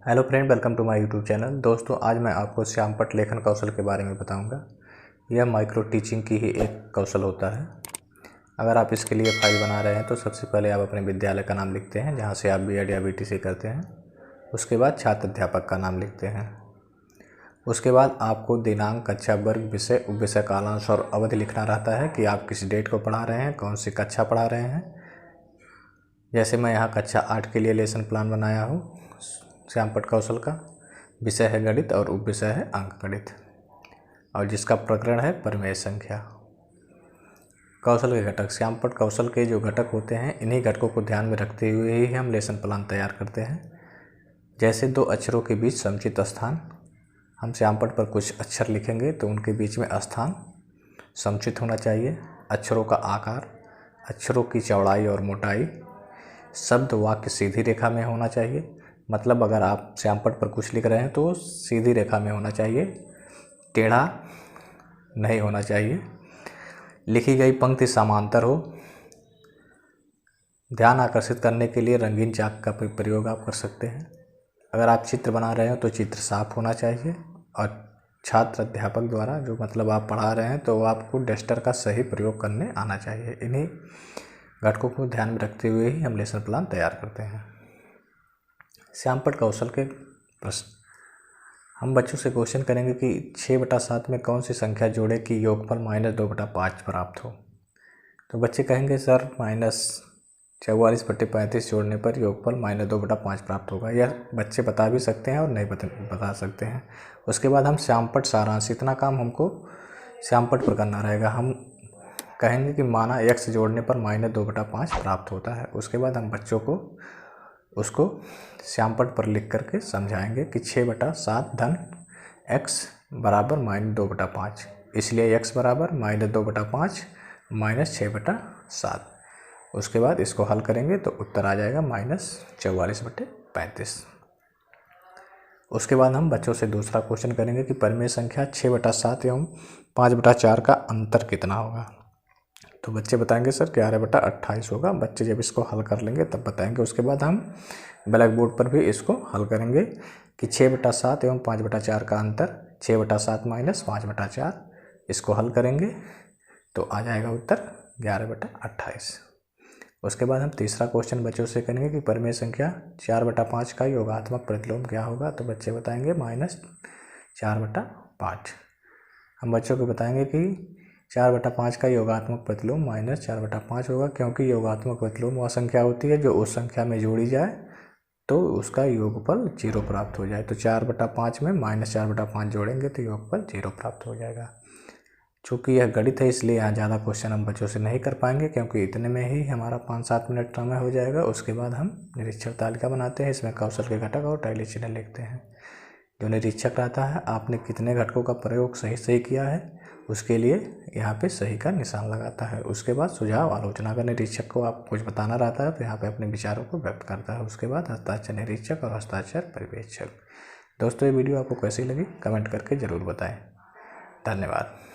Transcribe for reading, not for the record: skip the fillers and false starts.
Hello friend, welcome to my YouTube channel. दोस्तों, आज मैं आपको श्यामपट्ट लेखन कौशल के बारे में बताऊंगा। यह माइक्रो टीचिंग की ही एक कौशल होता है। अगर आप इसके लिए फाइल बना रहे हैं तो सबसे पहले आप अपने विद्यालय का नाम लिखते हैं जहां से आप बीएड या बीटीसी करते हैं। उसके बाद छात्र अध्यापक का नाम लिखते हैं। उसके बाद आपको दिनांक, कक्षा, वर्ग, विषय, उपविषय, कालांश और अवधि लिखना रहता है कि आप किस डेट को पढ़ा रहे हैं, कौन सी कक्षा पढ़ा रहे हैं। जैसे मैं यहाँ कक्षा 8 के लिए लेसन प्लान बनाया हूँ श्यामपट्ट कौशल का। विषय है गणित और उपविषय है अंकगणित, और जिसका प्रकरण है परिमेय संख्या। कौशल के घटक, श्यामपट्ट कौशल के जो घटक होते हैं, इन्हीं घटकों को ध्यान में रखते हुए ही हम लेसन प्लान तैयार करते हैं। जैसे दो अक्षरों के बीच समुचित स्थान, हम श्यामपट्ट पर कुछ अक्षर लिखेंगे तो उनके बीच में स्थान समुचित होना चाहिए। अक्षरों का आकार, अक्षरों की चौड़ाई और मोटाई, शब्द वाक्य सीधी रेखा में होना चाहिए। मतलब अगर आप श्यामपट्ट पर कुछ लिख रहे हैं तो सीधी रेखा में होना चाहिए, टेढ़ा नहीं होना चाहिए। लिखी गई पंक्ति समांतर हो। ध्यान आकर्षित करने के लिए रंगीन चाक का प्रयोग आप कर सकते हैं। अगर आप चित्र बना रहे हो तो चित्र साफ होना चाहिए, और छात्र अध्यापक द्वारा जो मतलब आप पढ़ा रहे हैं तो आपको डस्टर का सही प्रयोग करने आना चाहिए। इन्हीं घटकों को ध्यान में रखते हुए ही हम लेसन प्लान तैयार करते हैं। श्यामपट्ट कौशल के प्रश्न, हम बच्चों से क्वेश्चन करेंगे कि 6/7 में कौन सी संख्या जोड़े कि योगफल -2/5 प्राप्त हो। तो बच्चे कहेंगे सर -44/35 जोड़ने पर योगफल -2/5 प्राप्त होगा। यह बच्चे बता भी सकते हैं और नहीं बता सकते हैं। उसके बाद हम श्यामपट्ट सारांश, इतना काम हमको श्यामपट्ट पर करना रहेगा। हम कहेंगे कि माना x जोड़ने पर -2/5 प्राप्त होता है। उसके बाद हम बच्चों को उसको श्यामपट्ट पर लिख करके समझाएंगे कि 6/7 धन x बराबर -2/5, इसलिए x बराबर -2/5 - 6/7। उसके बाद इसको हल करेंगे तो उत्तर आ जाएगा -44/35। उसके बाद हम बच्चों से दूसरा क्वेश्चन करेंगे कि परिमेय संख्या 6/7 एवं 5/4 का अंतर कितना होगा। तो बच्चे बताएंगे सर 11/28 होगा। बच्चे जब इसको हल कर लेंगे तब बताएंगे। उसके बाद हम ब्लैक बोर्ड पर भी इसको हल करेंगे कि 6/7 एवं 5/4 का अंतर 6/7 - 5/4, इसको हल करेंगे तो आ जाएगा उत्तर 11/28। उसके बाद हम तीसरा क्वेश्चन बच्चों से करेंगे कि परिमेय संख्या 4/5 का योगात्मक प्रतिलोम क्या होगा। तो बच्चे बताएंगे -4/5। हम बच्चों को बताएंगे कि 4/5 का योगात्मक प्रतिलोम -4/5 होगा, क्योंकि योगात्मक प्रतिलोम वह संख्या होती है जो उस संख्या में जोड़ी जाए तो उसका योगफल 0 प्राप्त हो जाए। तो 4/5 में -4/5 जोड़ेंगे तो योगफल 0 प्राप्त हो जाएगा। चूँकि यह गणित है इसलिए यहाँ ज़्यादा क्वेश्चन हम बच्चों से नहीं कर पाएंगे, क्योंकि इतने में ही हमारा 5-7 मिनट समय हो जाएगा। उसके बाद हम निरीक्षक तालिका बनाते हैं, इसमें कौशल के घटक और टैली चिन्ह लिखते हैं। जो निरीक्षक रहता है, आपने कितने घटकों का प्रयोग सही किया है उसके लिए यहाँ पे सही का निशान लगाता है। उसके बाद सुझाव आलोचना का, निरीक्षक को आप कुछ बताना रहता है तो यहाँ पे अपने विचारों को व्यक्त करता है। उसके बाद हस्ताक्षर निरीक्षक और हस्ताक्षर पर्यवेक्षक। दोस्तों, ये वीडियो आपको कैसी लगी कमेंट करके ज़रूर बताएं। धन्यवाद।